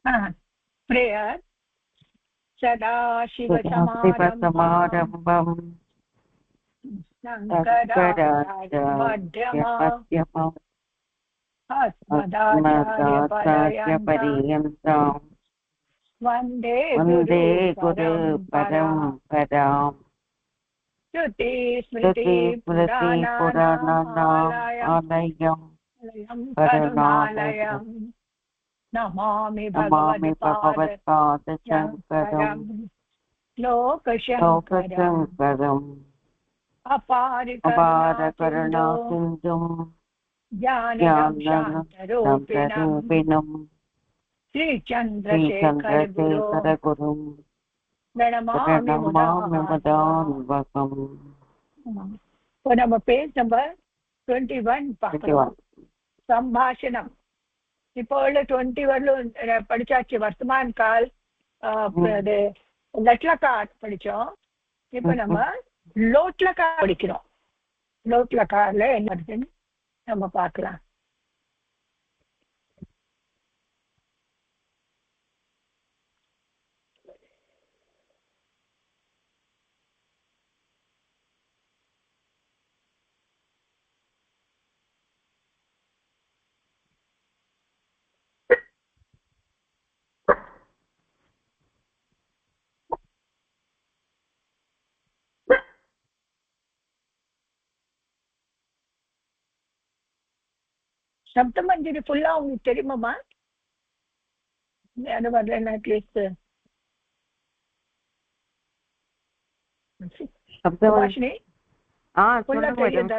prayer सदाशिवसमारम्भाम् शिवसमारम्भम् शङ्कराचार्यमध्यमाम् शङ्कराचार्यमध्यमम् अस्मदाचार्यपर्यन्ताम् अस्मदाचार्यपर्यन्ताम् वन्दे वन्दे गुरु गुरुपरम्पराम् परम्पराम् श्रुतिस्मृतिपुराणानाम् श्रुतिस्मृतिपुराणानामालयम् आलयम् करुणालयम् करुणालयम् नमामि नमामि भगवत्पादशङ्करम् लोकशङ्करम् लोकशङ्करम् अपारकरुणासिन्धो अपारकरुणासिन्धुम् ज्ञानदं शान्तरूपिणम् ज्ञानशान्तरूपिणम् श्रीचन्द्रशेखरगुरो श्रीचन्द्रशेखरगुरुम् प्रणमामि मुदान्वकम् இப்போ நம்ம பேஜ் நம்பர் 21 பார்க்கலாம். சம்பாஷணம். இப்போ உள்ள 20 வரலும் படிச்சாச்சு. வர்த்தமான் கால் லட்லக்கார் படிச்சோம். இப்போ நம்ம லோட்லக்கார் படிக்கிறோம். லோட்லக்கார்ல என்ன இருக்குன்னு நம்ம பார்க்கலாம். சப்தமஞ்சரி ஃபுல்லா உங்களுக்கு தெரியுமாமா? யாரும் வரலன்னா அட்லீஸ்ட் சுபாஷினி ஃபுல்லா தெரியுதா?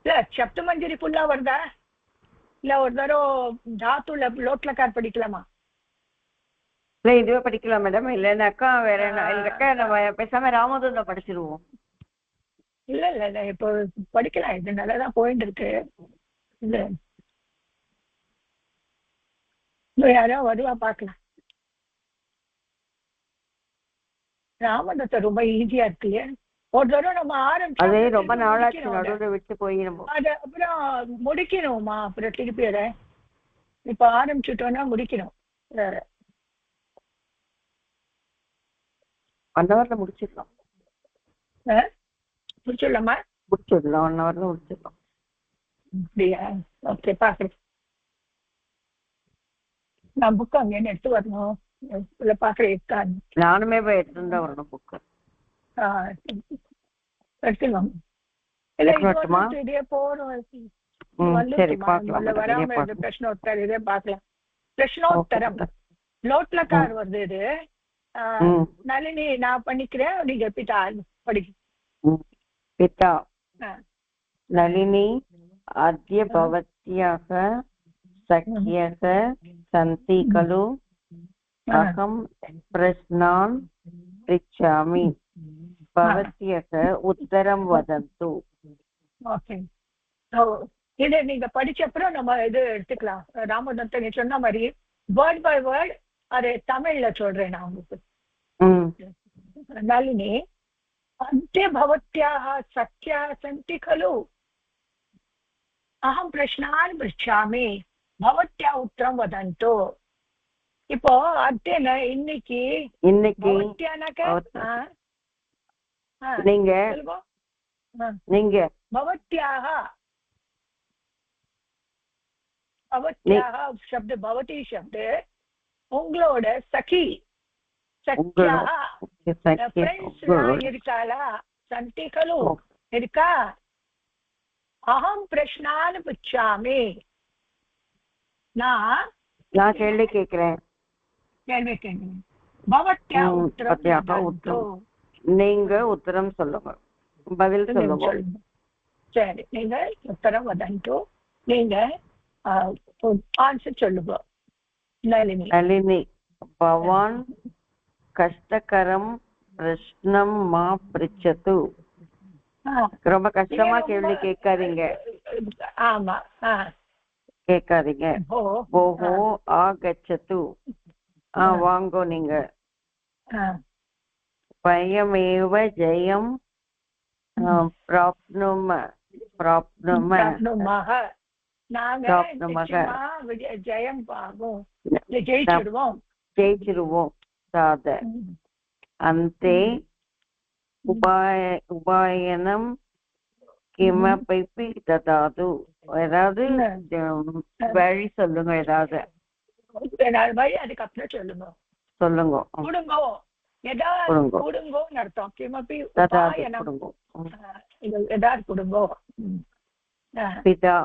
இல்ல சப்தமஞ்சரி ஃபுல்லா வருதா? இல்ல ஒரு தடவை தாத்துல லோட்லக்கார் படிக்கலாமா? இல்ல இதுவே படிக்கலாம் மேடம். இல்லைன்னாக்கா வேற இல்லக்கா நம்ம பேசாம ராமதூதம் படிச்சிருவோம். இல்ல இல்ல இல்ல இப்போ படிக்கலாம். இது நல்லாதான் போயிட்டு இருக்கு. இல்ல யாரோ வருவா பாக்கலாம். ராமதத்தை ரொம்ப ஈஸியா இருக்கு இல்லையா? ஒரு தடவை நம்ம அதே ரொம்ப நாளாச்சு ஆரம்பிச்சோம் நடுவில் விட்டு போய் அது அப்புறம் முடிக்கணுமா? அப்புறம் திருப்பி அத இப்ப ஆரம்பிச்சுட்டோம்னா முடிக்கணும். வேற 1 ஹவர்ல முடிச்சிடலாம். முடிச்சிடலாமா? முடிச்சிடலாம் 1 ஹவர்ல முடிச்சிடலாம். அப்படியா? ஓகே பாக்குறேன். நான் புக் அங்கேன்னு எடுத்து வரணும். பாக்குறேன் இருக்கான்னு. நானுமே போய் எடுத்துட்டு தான் வரணும் புக்கு. எடுத்துக்கலாம். இதே போறோம் வராம பிரஷ்னோத்தரம் இதே பாக்கலாம். பிரஷ்னோத்தரம் லோட்லக்கார் வருது. இது நளினி நான் பண்ணிக்கிறேன். நீங்க பிதா படிக்க. பிதா நளினி அத்ய பவத்யாः சख्यः सन्ति खलु अहं प्रश्नान् पृच्छामि भवत्यः उत्तरं वदन्तु. ஓகே. இதை நீங்க படிச்ச அப்புறம் நம்ம இது எடுத்துக்கலாம். ராமதத்தை நீ சொன்ன மாதிரி வேர்ட் பை வேர்ட் அது தமிழ்ல சொல்றேன் நான் உங்களுக்கு. நளினி அத்ய பவத்யாः சख्याः सन्ति खलु अहं प्रश्नान् पृच्छामि भवत्या उत्तरं वदन्तु. இப்போ அத்தேன இன்னைக்கு நீங்க भवत्याः शब्द भवती शब्द உங்களோட சகி இருக்காளா? சந்தி கலு இருக்கா? அகம் பிரஷ்னான் புச்சாமி நான் கேள்வி கேட்கிறேன். பவத்யா உத்தரம் நீங்க உத்தரம் சொல்லுங்க. பதில் சொல்லுங்க. சரி நீங்க உத்தரம் வதந்து. நீங்க ஆன்சர் சொல்லுங்க. நளினி பவான் கஷ்டகரம் பிரஷ்னம் மா பிரிச்சது. ரொம்ப கஷ்டமா கேள்வி கேட்காதீங்க. ஆமா கேட்காதீங்க. ஓஹோ ஆகச்சது வாங்கோ. நீங்க பயமேவ ஜெயம் प्राप्नुमः நாங்க பிராப்தமாக நிச்சயமா ஜெயம் ஆகும், ஜெயிச்சிடுவோம். ஜெயிச்சிருவோம். தாத அந்தே உபாயனம் கிமபி ததாது. ஏதாவது வழி சொல்லுங்க, ஏதாவது வழி அதுக்கப்புறம் சொல்லுங்க. சொல்லுங்க. கொடுங்கோ, ஏதாவது கொடுங்கோன்னு அர்த்தம். கிமபி உபாயனம், ஏதாவது கொடுங்கோ. பிதா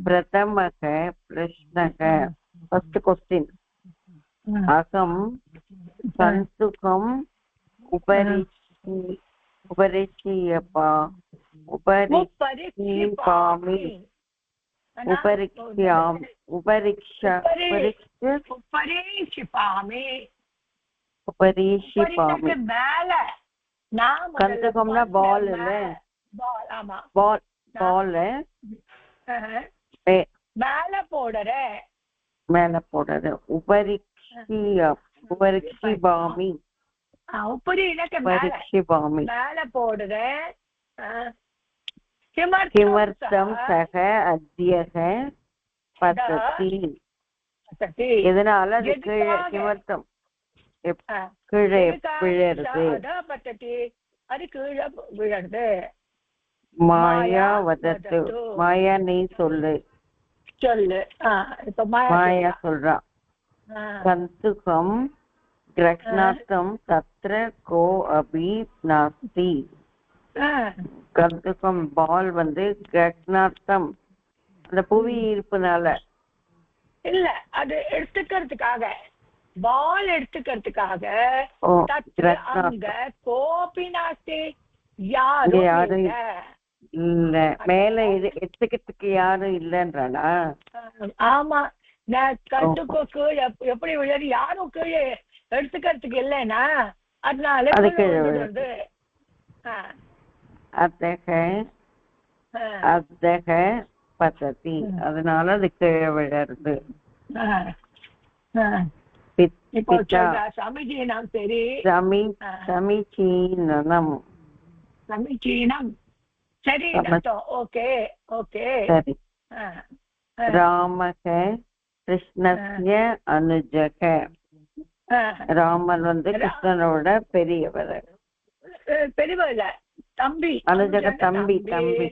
பிரதமக பிரஷ்னக. First question. அகம் சந்துகம் உபரிஷிபாமி. மேல கந்தகம்னா பால் இல்ல, பால் பால் மேல போடுற, மேல போடுறது. உபரிஷிபாமி. உபரிஷிபாமி. மேல போடுற. கிமர்த்தம் சக அத்யக பததி. இதனால அது கீழே கிமர்த்தம் கீழே விழறது. அது கீழே விழறது. மாயா வதத்து. மாயா நீ சொல்லு. சொல்லு. இப்ப மாயா சொல்றா. கந்துகம் கிரக்னார்த்தம் தத்ர கோ அபி நாஸ்தி. கந்துகம் பால் வந்து கிரக்னார்த்தம் அந்த புவி இருப்புனால இல்ல, அது எடுத்துக்கிறதுக்காக, பால் எடுத்துக்கிறதுக்காக. அங்க கோபி நாஸ்தி, யாரும் இல்ல. மேல எடுத்துக்கிறதுக்கு யாரும் இல்லன்றானா? ஆமா. நான் கட்டுக்கோ கீழே எப்படி விழுது, யாரும் கீழே எடுத்துக்கிறதுக்கு இல்லைன்னா அதனால விழுது. அத்தக பததி. அதனால அது கீழே விழறது. சமீச்சீனம். சரி, சமீச்சீனம். சமீச்சீனம் சரி. Okay okay. சரி. ராமக கிருஷ்ணஸ்ய அனுஜக. ராமன் வந்து கிருஷ்ணனோட பெரியவர். பெரியவர் தம்பி. அனுஜக தம்பி. தம்பி.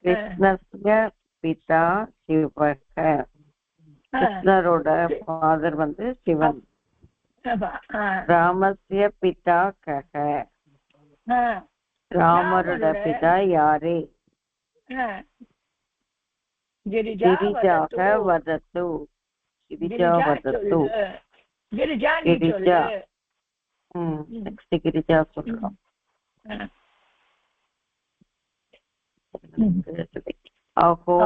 கிருஷ்ணஸ்ய பிதா சிவக. கிருஷ்ணரோட ஃபாதர் வந்து சிவன். ராமஸ்ய பிதா கக. ராமரோட பிதா யாரே? गिरिजाः वदतु. गिरिजा वदतु. गिरिजा. नेक्स्ट गिरिजा சொல்றோம். अहो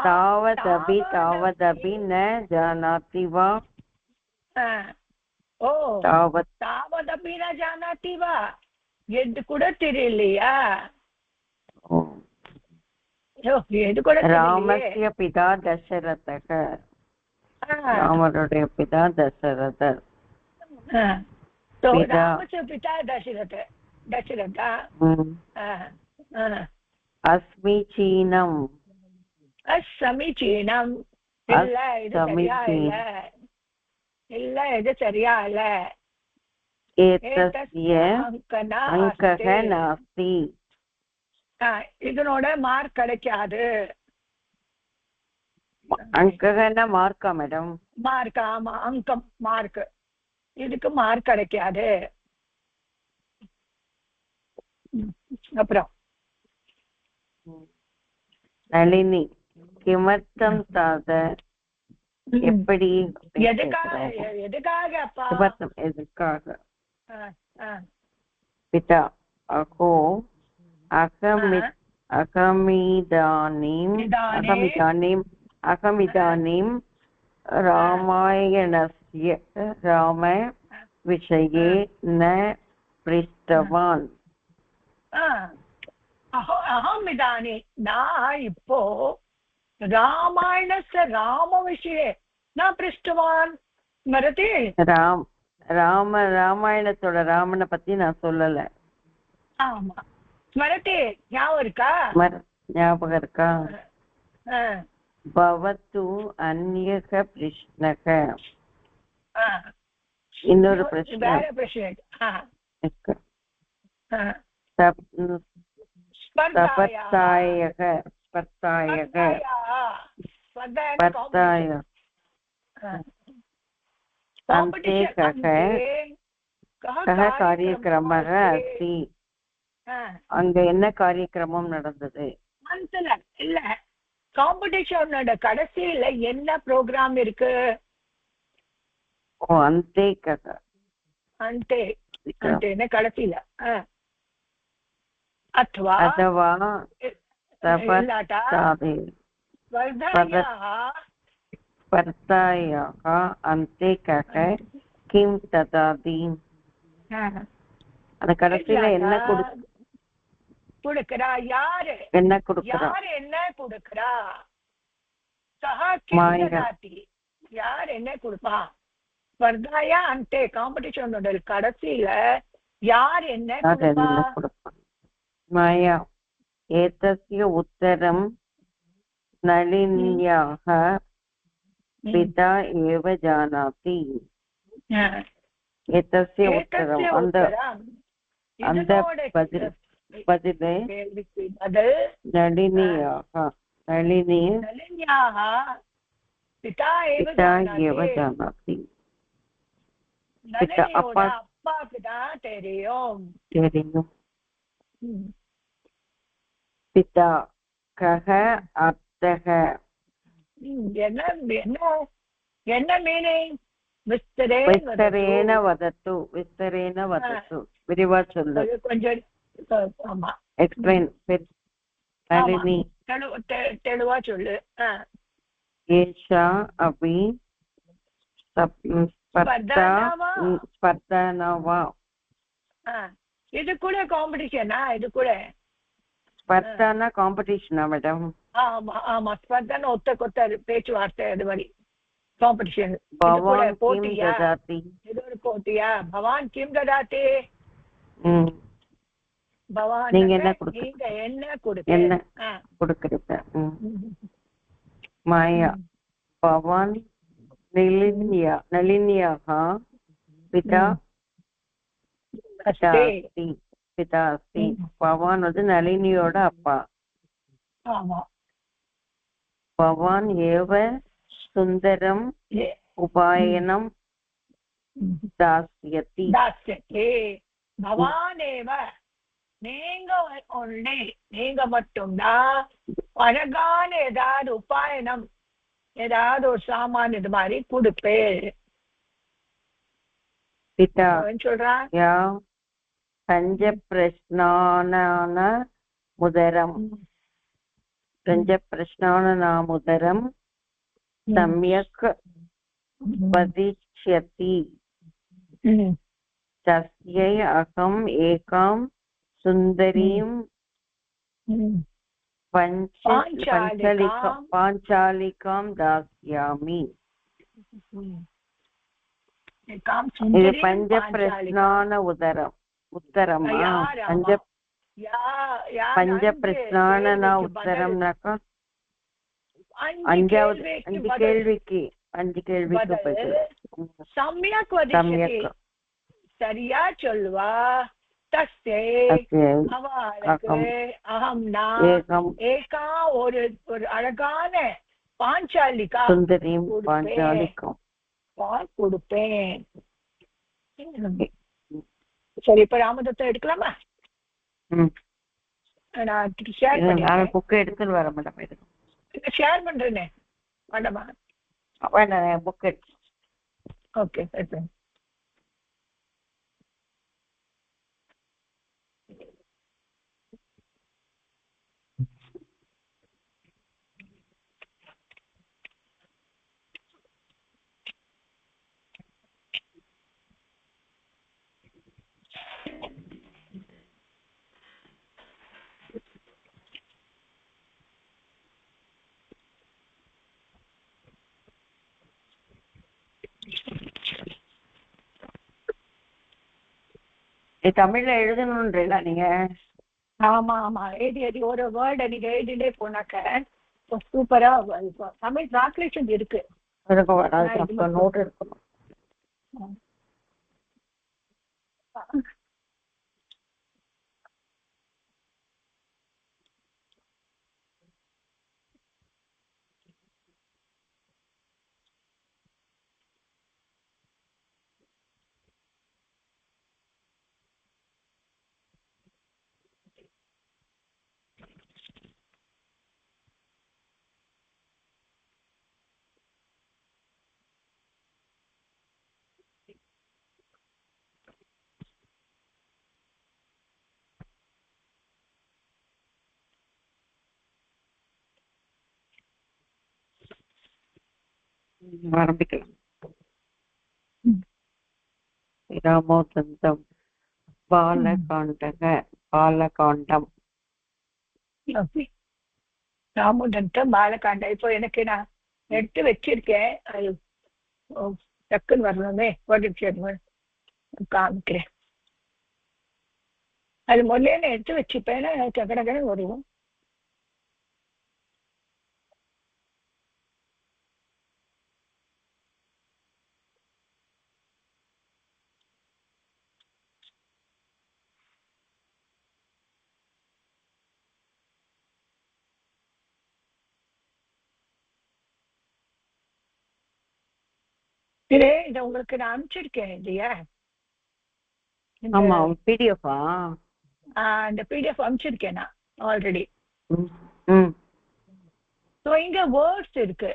तावदपि न जानाति वा? तावदपि न जानाति वा? எது கூட தெரியலையா? ராமஸ்ய பிதா தசரதக. ராமருடைய பிதா தசரதர். அஸ்மீச்சீனம். அசமீச்சீனம். இல்ல, இது சரியா இல்ல. ஏதஸ்ய அங்கக நாஸ்தி. இதனோட மார்க் கிடைக்காது. அங்ககன்னா மார்க்கா மேடம்? மார்க். ஆமா, அங்கம் மார்க். இதுக்கு மார்க் கிடைக்காது. அப்புறம் நளினி கிமர்த்தம் தாத. எப்படி? எதுக்காக அப்பா? எதுக்காக? பிதா அகோ अहमिदानीं रामायणस्य राम विषये न पृष्टवान्. अहमिदानीं நான் இப்போ ராமாயணस्य ராம விஷயே न पृष्टवान्. மரதி ராமாயணத்தோட ராமனை பத்தி நான் சொல்லல. ஆமா, ஸ்மரதி ஞாபகம் இருக்கா? ஞாபகம் இருக்கா? ஆ, பவத்து அந்யக பிரஷ்னக. ஆ. இன்னொரு பிரச்சனை வேற பிரச்சனை. இருக்கு. ஸ்பர்தாயா. ஸ்பர்தாயக ஸ்பர்தாயக ஸ்பர்தாய अन्ते कः कार्यक्रमः अस्ति. அங்க என்ன காரியக்கிரமம் நடந்தது? இல்ல, காம்படிஷனோட கடைசியில என்ன ப்ரோக்ராம் இருக்கு? ஓ, அந்தே கக. அந்தே அந்தேன கடைசியில. அத்வா அதவா ஸ்பர்தாயாः अन्ते कः किं ददाति. அந்த கடைசியில என்ன கொடுக்கிறா? யாரு என்ன கொடுக்கிறா? யார் என்ன கொடுக்கிறா? சஹா கிம் ததாதி. யார் என்ன கொடுப்பா? ஸ்பர்தாயா அந்தே காம்படிஷனோட கடைசியில யார் என்ன கொடுப்பா? மாயா ஏதஸ்ய உத்தரம் நளின்யாः பிதா ஏவ ஜானாதி. ஏதஸ்ய உத்தரம் அந்த பதிலே நளினியாக பிதா ஏவ ஜானாதி. அப்பாக்கு தான் தெரியும். பிதா கஹ அர்த்தக. என்ன மீனிங்? விஸ்தரேன வதத்து. விஸ்தரேன வதத்து, விரிவா சொல்லு. கொஞ்சம் ஆமா எக்ஸ்பிளைன். நளினி தெளிவா சொல்லு. ஏஷா அபி ஸ்பர்தானவா. இது கூட காம்படிஷனா? இது கூட ஸ்பர்தானா காம்படிஷனா மேடம்? ஆமா ஆமா, ஸ்பர்தான ஒத்த பேச்சுவார்த்தை. அது மாதிரி காம்படிஷன். போட்டியா? இது ஒரு போட்டியா? பவான் கிம் ததாதி. பவான் நீங்க என்ன கொடுக்கிறீங்க? மாயா பவான் நளின்யாः பிதா பிதா அஸ்தி. பவான் வந்து நளினியோட அப்பா. பவான் ஏவ சுந்தரம் உபாயனம் தாஸ்யதி. பவான் ஏவ நீங்க மட்டும்தான் அழகான ஏதாவது உபாயனம், ஏதாவது ஒரு சாமான் இது மாதிரி கொடுப்பே. பிதா சொல்றான் பஞ்ச பிரஷ்னான முதரம். பஞ்ச பிரஷ்னான முதரம் சம்யக் வதிஷ்யதி. தஸ்யை அகம் ஏகாம் சுந்தரீம் பாஞ்சாலிகாம் தாஸ்யாமி. இது பஞ்ச பிரஷ்னான உத்தரம். பஞ்ச பிரஷ்னான உத்தரம்னாக்கா அஞ்சு கேள்விக்கு சம்யக் வதிஷ்யதி. சரியா சொல்லுவா. ஏகா ஒரு அழகான பாஞ்சாலிகா சுந்தரீம் பாஞ்சாலிகம் கொடுப்பேன். சரி, இப்ப ராமதத்தம் எடுக்கலாமா? நான் புக் எடுத்துன்னு வர மேடம். ஷேர் பண்றேனே, வேண்டாமா? வேண்டாம், புக் எடுத்து. ஓகே. தமிழ்ல எழுதணும்ன்றீங்களா நீங்க? ஆமா ஆமா எழுதி எழுதி ஒரு வேர்டை நீங்க எழுதிட்டே போனாக்க சூப்பரா தமிழ் டிரான்ஸ்லேஷன் இருக்கு. நோட் எடுக்கணும். ஆரம்பிக்கலாம். ராமோதந்தம் பாலகாண்டம். ராமோதந்தம் பாலகாண்டம். இப்போ எனக்கு நான் எடுத்து வச்சிருக்கேன், அது டக்குன்னு வரணுமே, காமிக்கிறேன். அது முதல்ல எடுத்து வச்சுப்பேன், கடகடன்னு வருவோம். இதை உங்களுக்கு நான் அனுப்பிச்சிருக்கேன் இல்லையா? ஆமா, பிடிஎஃபா? இந்த பிடிஎஃப் அனுப்பிச்சிருக்கேன் நான் ஆல்ரெடி. ஸோ இங்க வேர்ட்ஸ் இருக்கு,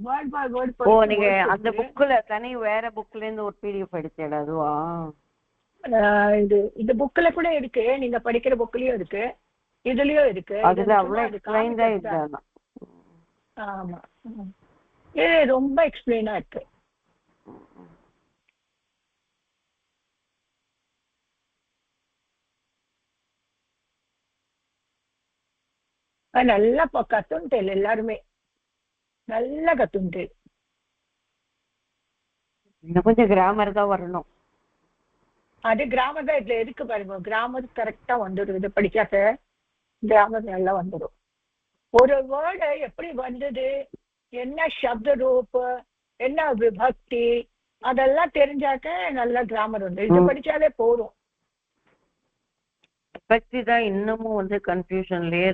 வேர்ட் பை வேர்ட். ஓ, நீங்க அந்த புக்ல தனி வேற புக்ல இருந்து ஒரு பிடிஎஃப் எடுத்தேன், அதுவா? இது புக்ல கூட இருக்கு, நீங்க படிக்கிற புக்லயும் இருக்கு, இதுலயும் இருக்கு. ஆமா, இது ரொம்ப எக்ஸ்பிளைனா இருக்கு. நல்லா கத்துன்ட்டு எல்லாருமே நல்லா கத்துன்ட்டு. இன்னும் கொஞ்சம் கிராமர் தான் வரணும். அது கிராமர் தான் இதுல இருக்கு பாருங்க, கிராமர் கரெக்டா வந்துடும். இது படிக்காத கிராமர் நல்லா வந்துடும். ஒரு வேர்டு எப்படி வந்தது, என்ன சப்த ரூப், என்ன விபக்தி, அதெல்லாம் தெரிஞ்சாக்க நல்ல கிராமர் வந்து. இது படிச்சாலே போதும். விபக்தி தான் இன்னமும் வந்து கன்ஃபியூஷன்லயே.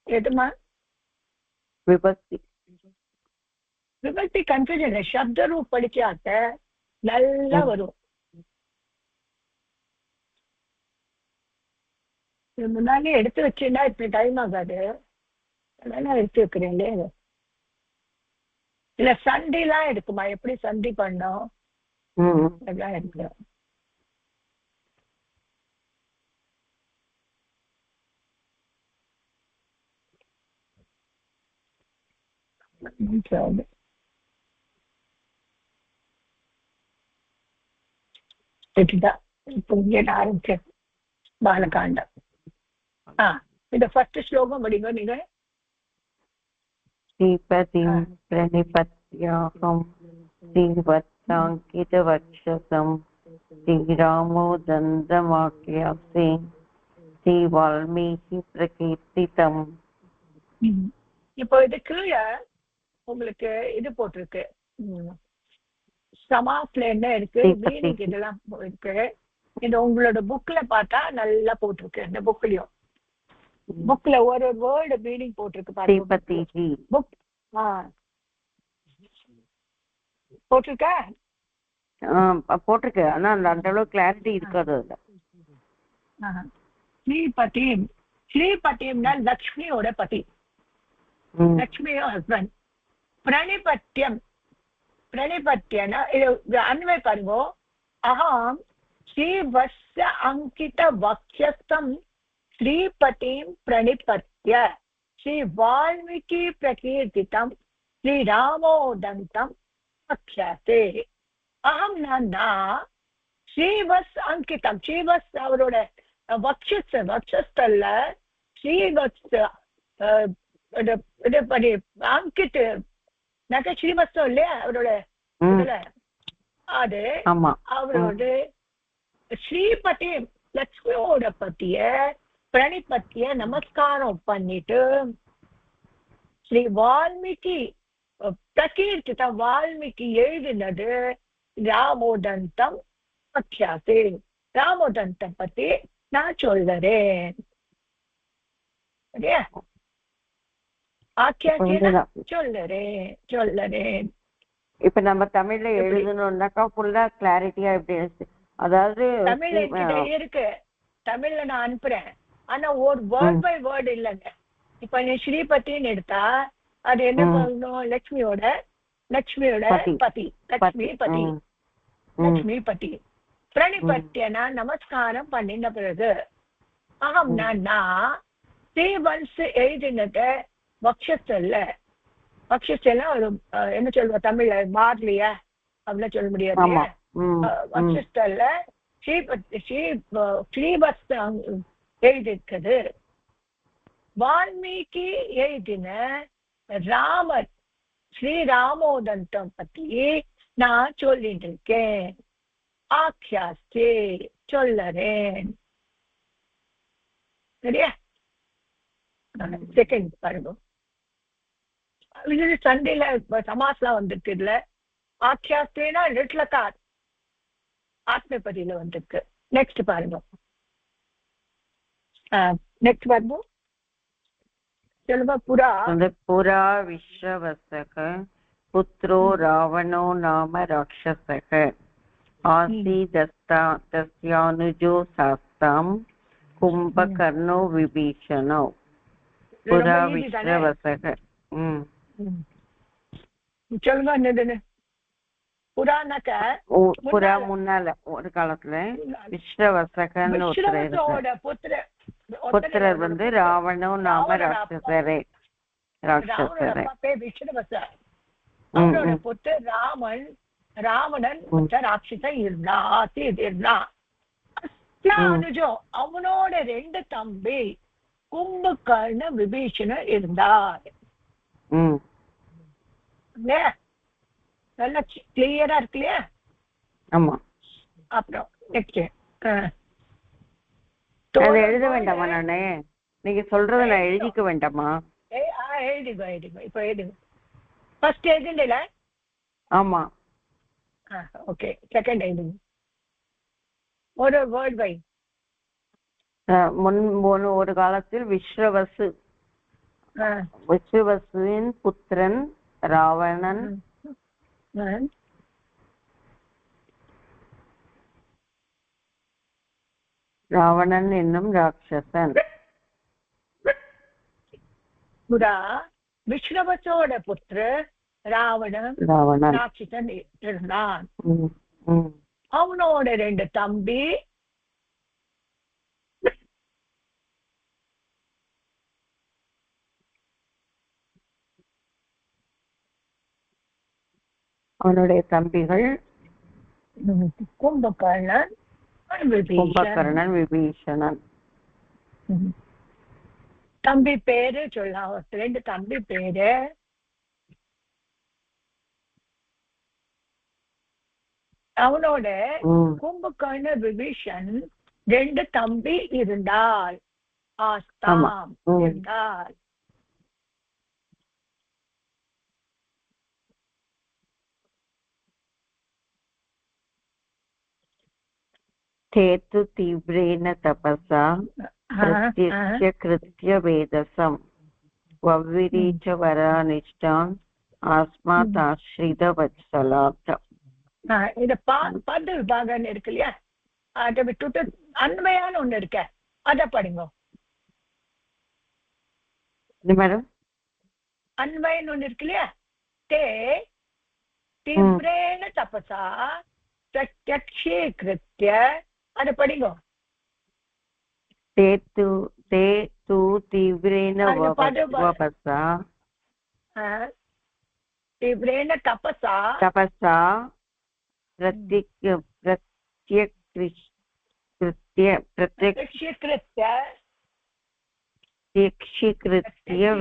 எதுமா விபக்தி? விபக்தி கன்ஃபியூஷன். சப்த ரூப் படிச்சாக்க நல்லா வரும். முன்னாடி எடுத்து வச்சுன்னா இப்படி டைம் ஆகாது, அதெல்லாம் எடுத்து வைக்கிறேன். இல்ல சண்டி எல்லாம் இருக்குமா, எப்படி சண்டி பண்ணோம் அதெல்லாம் இருக்கு. இதுதான் இப்போ இங்கே ஆரம்பிச்சேன் பாலகாண்டம். இந்த ஃபர்ஸ்ட் ஸ்லோகம் படிங்க நீங்க. ஸ்ரீபதிம் பிரணிபத்யாஹம் ஸ்ரீவத்சாங்கிதவக்ஷசம் ஸ்ரீராமோதந்தமாக்யாஸ்மி ஸ்ரீ வால்மீகி பிரகீர்த்திதம். இப்போ இது கீழே உங்களுக்கு இது போட்டிருக்கு, சமாஸ்ல என்ன இருக்கு, மீனிங் இதெல்லாம் இருக்கு. இது உங்களோட புக்ல பார்த்தா நல்லா போட்டிருக்கு. இந்த புக்லயும் புக்ல ஒரு வேர்டு மீனிங் போட்டிருக்கு பாருங்க. புக் போட்டிருக்க போட்டிருக்கு, ஆனா அந்த அளவு கிளாரிட்டி இருக்காது. ஸ்ரீபதிம், ஸ்ரீபதிம்னா லக்ஷ்மியோட பதி, லக்ஷ்மியோட ஹஸ்பண்ட். பிரணிபத்தியம், பிரணிபத்தியனா இது அன்வை பாருங்க. அகம் ஸ்ரீவத்ஸ அங்கித வக்ஷஸ்தம் ஸ்ரீபதிம் பிரணிபத்ய ஸ்ரீ வால்மீகி பிரகீர்த்திதம் ஸ்ரீராமோதந்தம் அக்ஷாசே. அகம் நான் ஸ்ரீவத்ஸ் அங்கிதம், ஸ்ரீவத்ஸ் அவரோட வக்ஷஸ்தல்ல ஸ்ரீவத்ஸ் அங்கிட் நகை ஸ்ரீவத்சம் இல்லையா அவரோட இதுல, அது அவரோட ஸ்ரீபதி லக்ஷ்மியோட பத்திய பிரணிபத்திய நமஸ்காரம் பண்ணிட்டு ஸ்ரீ வால்மீகி பிரகீர்த்தித வால்மீகி எழுதினது ராமோதந்தம் ஆக்கியாசே. ராமோதந்தம் பத்தி நான் சொல்லுறேன். சொல்லுறேன். இப்ப நம்ம தமிழ்ல எழுதணும்னாக்கா ஃபுல்லா கிளாரிட்டியா எப்படி அதாவது தமிழ் என்கிட்ட இருக்கு, தமிழ்ல நான் அனுப்புறேன். ஆனா ஒரு வேர்ட் பை வேர்ட் இல்லைங்க. இப்ப நீ ஸ்ரீபதின்னு எடுத்தா அது என்ன பண்ணணும்? லட்சுமியோட பதி, லட்சுமி பதி. பிரணிபத்தியனா நமஸ்காரம் பண்ணின பிறகு அகம் நான் ஸ்ரீவன்ஸ் எழுதினது வக்ஷஸ்தல்ல. வக்ஷஸ்தல்னா ஒரு என்ன சொல்லுவா தமிழ்ல மார்லியா அப்படின்னு சொல்ல முடியாது. வக்ஷஸ்தல்ல ஸ்ரீவத்ஸ் எழுதிருக்குது. வால்மீகி எழுதின ராமர் ஸ்ரீராமோதந்தம் பத்தி நான் சொல்லிட்டு இருக்கேன். ஆக்கியாஸ்தே சொல்லறேன். சரியா? செகண்ட் பாருங்க. இது சண்டையில சமாஸ்லாம் வந்துருக்கு. இல்ல ஆக்கியாஸ்தேனா லிட்லகார் ஆத்மபதியில வந்திருக்கு. நெக்ஸ்ட் பாருங்க. நெக்ஸ்ட் பாருங்க. சொல்லுங்க. புரா விஸ்வவசக புத்ரோ ராவணோ நாம ராட்சசக ஆசீதஸ்யானுஜோ சாஸ்தாம் கும்பகர்ணோ விபீஷணோ. புரா விஸ்வவசக சொல்லுங்க. என்னதுன்னு புறானாக்க புறா முன்னால ஒரு காலத்துல விஸ்வவசகன்னு புத்திரர் வந்து ராவணோ நாம ராட்சசரே. அவனோட புத்திர ராவணன் ராட்சசன் இருந்தான். அவனோட 2 தம்பி கும்பகர்ண விபீஷணன் இருந்தார். நல்லா கிளியரா இருக்கு இல்லையா? ஆமா. அப்புறம் நெக்ஸ்ட் எழுத வேண்டாமா? நானு நீங்க சொல்றத நான் எழுதிக்க வேண்டாமா? எழுதிக்கோ. இப்ப எழுதுங்க. ஃபர்ஸ்ட் எழுதுல. ஆமா. ஓகே. செகண்ட் எழுதுங்க. ஒரு வேர்ட் பை. ஒரு காலத்தில் விஸ்வவசுவின் புத்திரன் ராவணன் என்னும் ராட்சசன். விஸ்வவசோட புத்திர ராவணன் ராட்சசன் இருந்தான். அவனோட 2 தம்பி அவனுடைய தம்பிகள் கும்பகர்ணன் விபீஷணன். தம்பி பேரு சொல்லலாம். 2 தம்பி பேரு அவனோட கும்பகர்ண விபீஷன் 2 தம்பி இருந்தால் ஆஸ்தாம் இருந்தால். தேத்து தீவ்ரேன தபசா பிரத்யக்ஷ்ய கிருத்ய வேதசம் வவ்விரீச்ச வராநிஷ்டான் ஆஸ்மாத் ஆஸ்ரித வத்சலாத். இந்த பத விபாகம் இருக்கு இல்லையா? அதை விட்டுட்டு அண்மையான ஒண்ணு இருக்க, அத படிங்க மேடம். அண்மைன்னு ஒண்ணு இருக்கு இல்லையா? தே தீவ்ரேன தபசா பிரத்யக்ஷே கிருத்ய, அத படிங்க. தே தூ தீவ்ரேன வபசா தீவ்ரேன தபசா பிரத்யக்ஷிகிருத்ய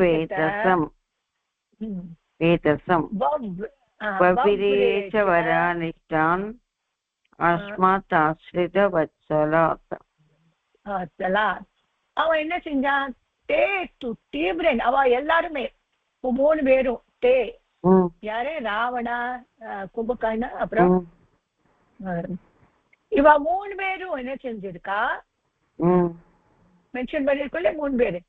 வேதசம் வவ்விரேச்ச வராநிஷ்டான் அஸ்மாத் ஆஸ்ரித வத்சலாத். அதெல்லாம் அவன் என்ன செஞ்சான்? தே து தீவிரன் அவ எல்லாருமே 3 பேரும் தே யாரு? ராவணா, கும்பகர்ண, அப்புறம் இவ 3 பேரும் என்ன செஞ்சிருக்கா? மென்ஷன் பண்ணிருக்கோம்ல 3 பேரு.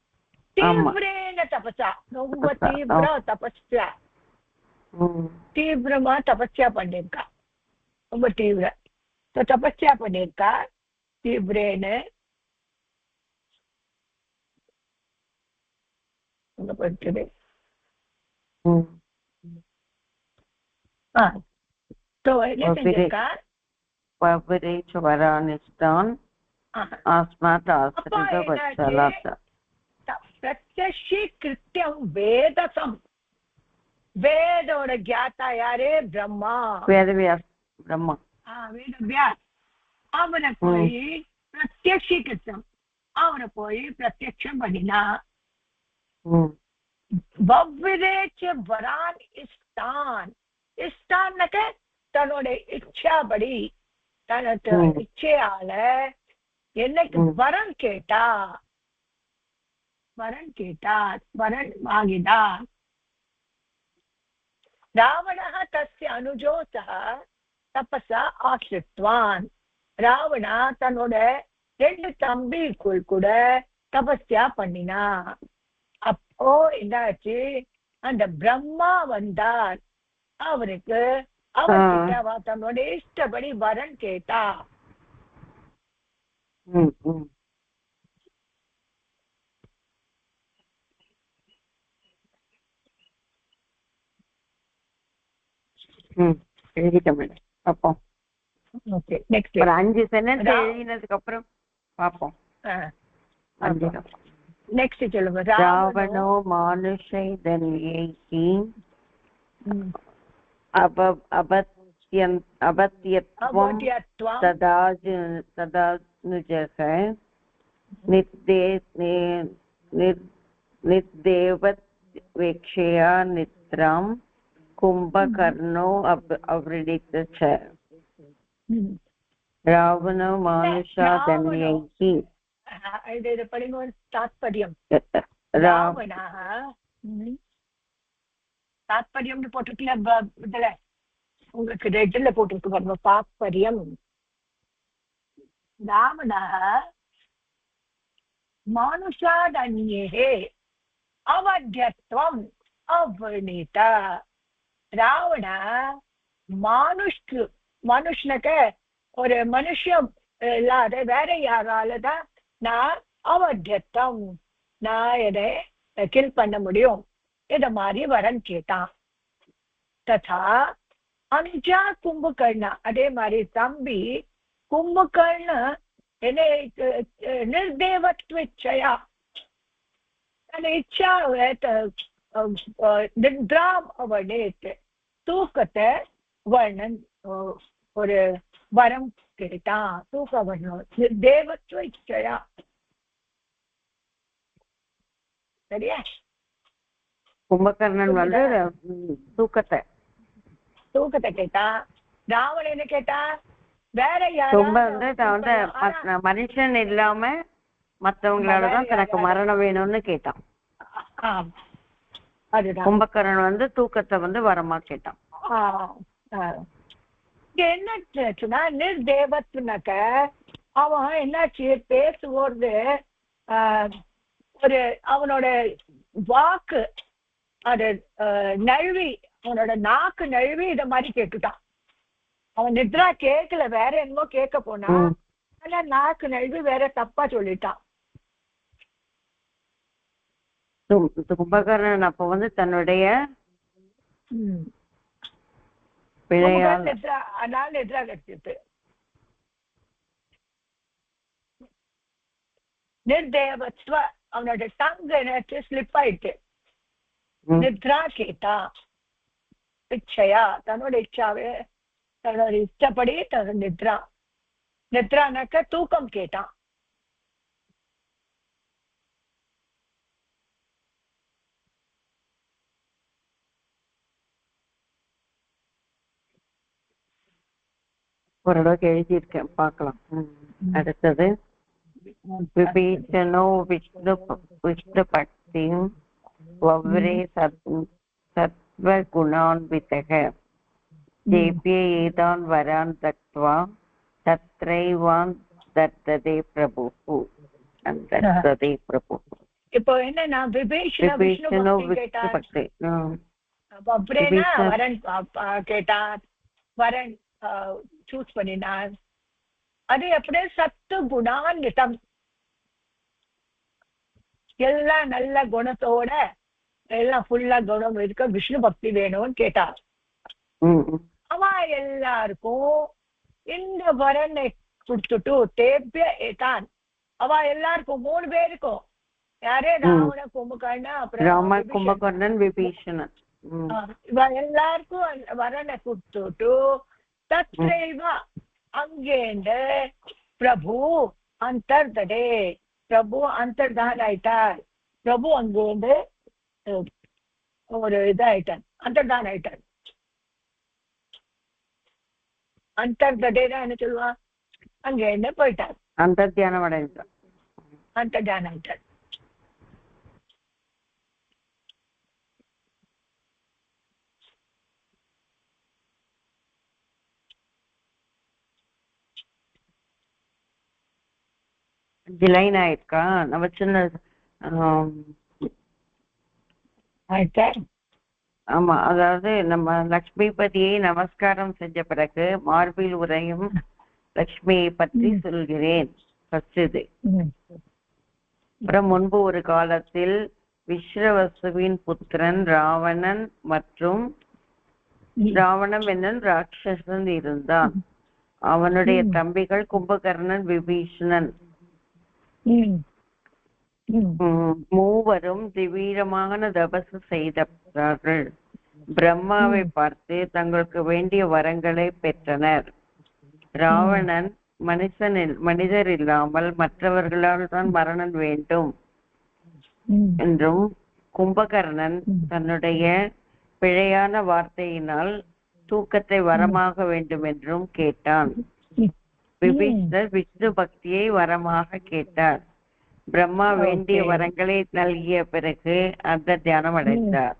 தீவிரேன தபசா, ரொம்ப தீவிர தபஸ்யா, தீவிரமா தபஸ்யா பண்ணிருக்கா. ரொம்ப தீவிர தபஸ்யா பண்ணிருக்கா. தீவிரேன படிச்சது. என்ன செஞ்சிருக்கா? பிரத்யக்ஷீகிருத்யம் வேதசம். வேதோட கியாத்தா யாரு? பிரம்மா. வேதவியாஸ் பிரம்மா. வேதவியாஸ் அவனை போய் பிரத்யக்ஷீகிருத்தம், அவனை போய் பிரத்யக்ஷம் பண்ணினா. வரான் இஸ்தான். இஸ்தான்னாக்க தன்னோட இச்சாபடி, தனது இச்சையால என்னைக்கு வரன் கேட்டா, வரன் கேட்டார், வரன் வாங்கினார். ராவணः தஸ்ய அனுஜோ சஹ தபஸா ஆசிரித்வான். ராவணா தன்னோட 2 தம்பிக்குள் கூட தபஸ்யா பண்ணினா. அப்போ என்னாச்சு? அந்த பிரம்மா வந்தார். அவருக்கு அவர்கிட்ட தன்னோட இஷ்டப்படி வரன் கேட்டா. எழுதிட்டேன் மேடம். பார்ப்போம். ஓகே, நெக்ஸ்ட் ஒரு 5 சென்டென்ஸ் எழுதினதுக்கு அப்புறம் பார்ப்போம். நெக்ஸ்ட் சொல்லுங்க. ராவணோ மானுஷை தன்யைஹி அபத்யத்வம் ததானுஜக நிர்தேவத்வேக்ஷயா நித்ராம் கும்பகர்ணோ அவ்ரடிதச்ச. ராவணோ மானுஷா தன்யைஹி. இது படிங்க. தாத்பர்யம் ராவணா தாத்பர்யம்னு போட்டிருக்கல இதுல, உங்களுக்கு ரெட்ல போட்டிருக்கு பாருங்க. தாத்பர்யம் ராவணா மானுஷாதன்யே அவத்யத்வம் அவர்ணித. ராவண மனுஷனுக்க ஒரு மனுஷன் இல்லாத வேற யாராலதான் நான் அவத்யத்தம், நான் எதை கில் பண்ண முடியும், இத மாதிரி வரன் கேட்டான். ததா அனுஜா கும்பகர்ணா, அதே மாதிரி தம்பி கும்பகர்ண என்னை நிர்தேவத்விச்சயா, அந்த இச்சா நித்ராம் அவர்ணித், தூக்கத்தை வர்ணன் ஒரு வரம் கேட்டான். தூக்க வர்ணம் நிர்தேவத்வ இச்சயா. சரியா? கும்பகர்ணன் வந்து தூக்கத்தை கேட்டான். ராவணன் என்ன கேட்டா? வேற யாரும் மனுஷன் இல்லாம மத்தவங்களோடதான் தனக்கு மரணம் வேணும்னு கேட்டான். கும்பகர்ணன் வந்து தூக்கத்தை வந்து வரமா கேட்டான். என்னாச்சுன்னா நிர்தேவத்துனாக்க அவன் என்னாச்சு பேசுவோது ஒரு அவனோட வாக்கு அது நழுவி, அவனோட நாக்கு நழுவி இத மாதிரி கேட்டுட்டான். அவன் நித்ரா கேட்கல, வேற என்னமோ கேட்க போனா, ஆனா நாக்கு நழுவி வேற தப்பா சொல்லிட்டான். கும்பகர்ணன் அப்ப வந்து தன்னுடைய அதனால நித்ரா கிடைச்சிட்டு நிர்தேவத்வ அவனோட டங்கு என்னாச்சு ஸ்லிப் ஆயிட்டு. நித்ரா கேட்டான். இச்சையா தன்னோட இச்சாவே, தன்னோட இஷ்டப்படி நித்ரா. நித்ரானாக்க தூக்கம் கேட்டான். ஓரளவுக்கு எழுதியிருக்கேன், பார்க்கலாம். அடுத்தது विभीषणो विष्णुपत्नीं वव्रे सत्त्वगुणान्वितः तेभ्य एतान् वरान् दत्त्वा तत्रैवान् दत्तते प्रभुः दत्तते प्रभुः இப்போ என்னன்னா விபீஷண விஷ்ணு பக்தி வவ்ரேனா வரன் கேட்டார், வரன் சூஸ் பண்ணினார். அது எப்படியே சத்து குணான்விதம், எல்லாம் நல்ல குணத்தோட எல்லாம் ஃபுல்லா குணம் இருக்க விஷ்ணு பக்தி வேணும்னு கேட்டார். அவ எல்லாருக்கும் இந்த வரனை கொடுத்துட்டு தேபிய ஏதான் அவ எல்லாருக்கும் 3 பேருக்கும் யாரே ராவண கும்பகர்ணன் அப்புறம் கும்பகர்ணன் விபீஷணன் இவ எல்லாருக்கும் வரனை கொடுத்துட்டு தத்ரைவ அங்கேண்டு பிரபு அந்தர்தடே பிரபு அந்தர்தான் ஆயிட்டார். பிரபு அங்கேண்டு ஒரு இதாயிட்டான், அந்தர்தான் ஆயிட்டார். அந்தர்தடேதான் என்ன சொல்லுவான், அங்கேண்டு போயிட்டார், அந்தர்தியானம் அடைந்தார், அந்தர்தான் ஆயிட்டார். லைன் ஆயிருக்கா நம்ம சின்ன ஆமா, அதாவது நம்ம லக்ஷ்மிபதியை நமஸ்காரம் செஞ்ச பிறகு மார்பில் உரையும் லக்ஷ்மியை பற்றி சொல்கிறேன். இது அப்புறம் முன்பு ஒரு காலத்தில் விஸ்ரவசுவின் புத்திரன் ராவணன் மற்றும் ராவணன் என்னும் ராட்சசன் இருந்தான். அவனுடைய தம்பிகள் கும்பகர்ணன் விபீஷணன். மூவரும் தீவிரமான தபசு செய்தார்கள். பிரம்மாவை பார்த்து தங்களுக்கு வேண்டிய வரங்களை பெற்றனர். ராவணன் மனிதர் இல்லாமல் மற்றவர்களால் தான் மரணம் வேண்டும் என்றும், கும்பகர்ணன் தன்னுடைய பிழையான வார்த்தையினால் தூக்கத்தை வரமாக வேண்டும் என்றும் கேட்டான். விபீஷணர் விஷ்ணு பக்தியை வரமாக கேட்டார். பிரம்மா வேண்டிய வரங்களை நல்கிய பிறகு அந்த தியானம் அடைந்தார்.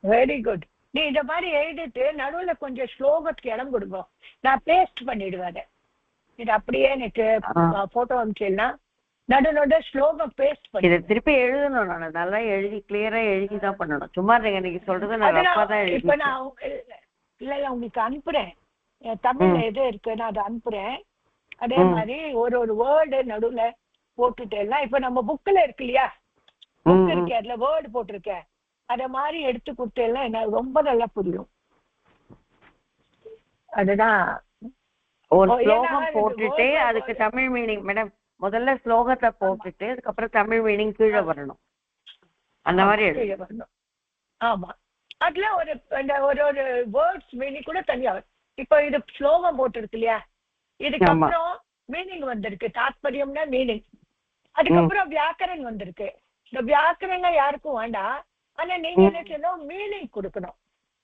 Very good. நீ இந்த மாதிரி எழுதிட்டு நடுவுல கொஞ்சம் ஸ்லோகத்துக்கு இடம் கொடுக்கும், நான் பேஸ்ட் பண்ணிடுவேன். இது அப்படியே எனக்கு போட்டோ அனுப்பிச்சேன்னா நடு ஸ்லோகம் பேஸ்ட் பண்ணி இதை திருப்பி எழுதணும். நான் நல்லா எழுதி கிளியரா எழுதிதான் பண்ணணும். சும்மா நீங்க சொல்றது நான் இப்ப நான் இல்ல உங்களுக்கு அனுப்புறேன், தமிழ்ல எது இருக்கு நான் அதை அனுப்புறேன். அதே மாதிரி ஒரு வேர்டு நடுவுல போட்டுட்டு எல்லாம் இப்ப நம்ம புக்ல இருக்கு இல்லையா, புக் இருக்கு, அதுல வேர்டு போட்டிருக்கேன், அத மாதிரி எடுத்து கொடுத்து எல்லாம் என்ன ரொம்ப நல்லா புரியும். அதுதான் ஒரு ஸ்லோகம் போட்டுட்டு அதுக்கு தமிழ் மீனிங். மேடம் முதல்ல ஸ்லோகத்தை போட்டுட்டு அதுக்கப்புறம் தமிழ் மீனிங் கீழே வரணும், அந்த மாதிரி வரணும். ஆமா, அதுல ஒரு வேர்ட்ஸ் மீனிங் கூட தனியா. இப்ப இது ஸ்லோகம் போட்டுருக்கு இல்லையா, இதுக்கப்புறம் மீனிங் வந்திருக்கு. தாத்பரியம்னா மீனிங், அதுக்கப்புறம் வியாக்கரன் வந்திருக்கு. இந்த வியாக்கரன் யாருக்கும் வேண்டாம், ஆனா நீங்க என்ன செய்யணும், மீனிங் கொடுக்கணும்.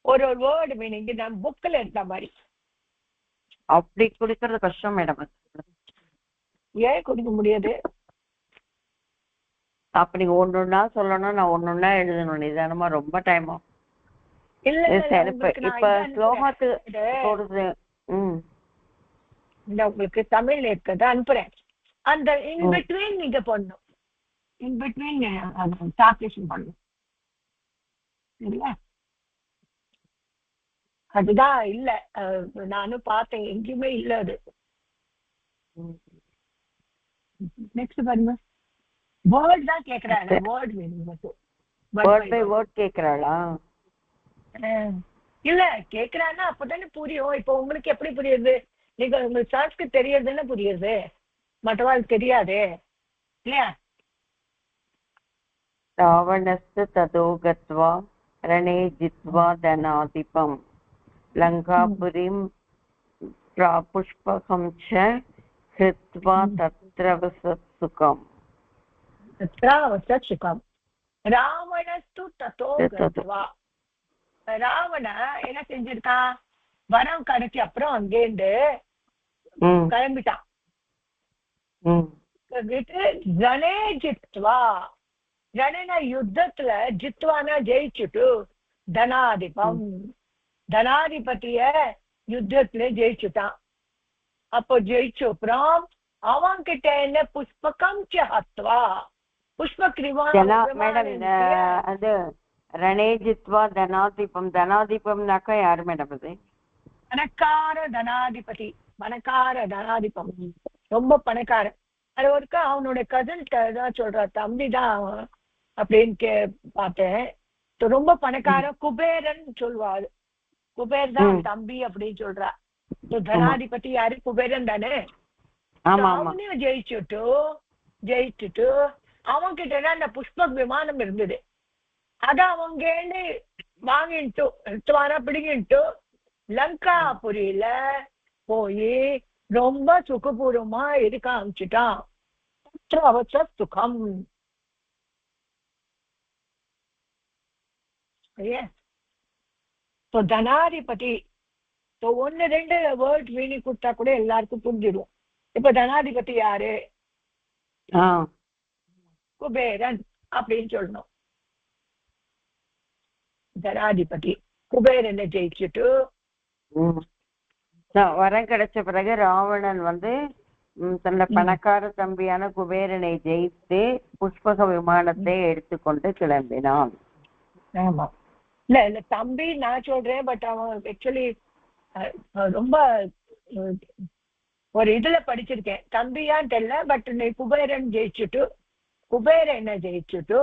ஒரு வேர்டு மீனிங் நம்ம புக்ல இருந்த மாதிரி. அப்படி கொடுக்கறது கஷ்டம் மேடம். ஏன் கொடுக்க முடியாது? அப்ப நீங்க ஒன்னொன்னா சொல்லணும், நான் ஒன்னொன்னா எழுதணும், நிதானமா ரொம்ப டைம் ஆகும். இல்ல இப்ப ஸ்லோகத்துக்கு போடுறது இந்த உங்களுக்கு தமிழ்ல இருக்கிறத அனுப்புறேன். அந்த இன்பிட்வீன் நீங்க பண்ணணும், இன்பிட்வீன் டிரான்ஸ்லேஷன் பண்ணணும். இல்ல அதுதான் இல்ல, நானும் பார்த்தேன், எங்கேயுமே இல்ல அது. நெக்ஸ்ட் பாருங்க, வேர்ட் தான் கேக்குறாங்க, வேர்ட் மீனிங் மட்டும். வேர்ட் பை வேர்ட் கேக்குறாளா? இல்ல கேக்குறான்னா அப்பதானே புரியும். இப்ப உங்களுக்கு எப்படி புரியுது? நீங்க உங்களுக்கு சான்ஸ்கிரிட் தெரியறதுன்னு புரியுது, மற்றவாள் தெரியாது இல்லையா? ராவணஸ்து ததோ கத்வா ரணே ஜித்வா தனாதிபம் லங்காபுரிம் புஷ்பகம் ச ஹித்வா தத்ரவசத் சுகம். தத்ரவசத் சுகம். ராவணஸ்து ததோ கத்வா. ராவண என்ன செஞ்சிருக்கான், வரம் கிடைச்சி அப்புறம் அங்கேருந்து கிளம்பிட்டான். ரணே ஜித்வா, ரணன யுத்தத்துல ஜித்வானா ஜெயிச்சுட்டு தனாதிபம், தனாதிபதிய யுத்தத்துல ஜெயிச்சுட்டான். அப்போ ஜெயிச்ச அப்புறம் அவன் கிட்ட என்ன புஷ்பகம் ஹத்வா, மேடம் அது ரணே ஜித்வா தனாதிபம், தனாதிபம்னாக்கா யாரு மேடம் அது? பணக்கார தனாதிபதி, பணக்கார தனாதிபம், ரொம்ப பணக்காரன். அது ஒருக்கா அவனோட கசின் தான் சொல்றா, தம்பி தான் அப்படின்னு பார்த்தேன். ரொம்ப பணக்கார குபேரன் சொல்வாரு, குபேர் தான் தம்பி அப்படின்னு சொல்றா. தனாதிபதி யாரு? குபேரன் தானே. அவனையும் ஜெயிச்சுட்டு அவன் கிட்ட அந்த புஷ்ப விமானம் இருந்தது. அத அவங்க வாங்கிட்டு எடுத்துவானா பிடிங்கிட்டு லங்காபுரியில போய் ரொம்ப சுகபூர்வமா இருக்க ஆரம்பிச்சுட்டான். சுகம் தனாதிபதி. ஒன்னு ரெண்டு வேர்ட் வீணி கொடுத்தா கூட எல்லாருக்கும் புரிஞ்சிடும். இப்ப தனாதிபதி யாரு? குபேரன் அப்படின்னு சொல்லணும். தனாதிபதி குபேரனை ஜெயிச்சுட்டு வரம் கிடைச்ச பிறகு ராவணன் தன்னை பணக்கார தம்பியான குபேரனை ஜெயித்து புஷ்பக விமானத்தை எடுத்துக்கொண்டு கிளம்பினான். ஆமா, இல்ல இல்ல தம்பி நான் சொல்றேன். பட் அவன் ஆக்சுவலி ரொம்ப ஒரு இதுல படிச்சிருக்கேன், தம்பியான்னு தெரியல. பட் நீ குபேரன் ஜெயிச்சுட்டு, குபேரனை ஜெயிச்சுட்டு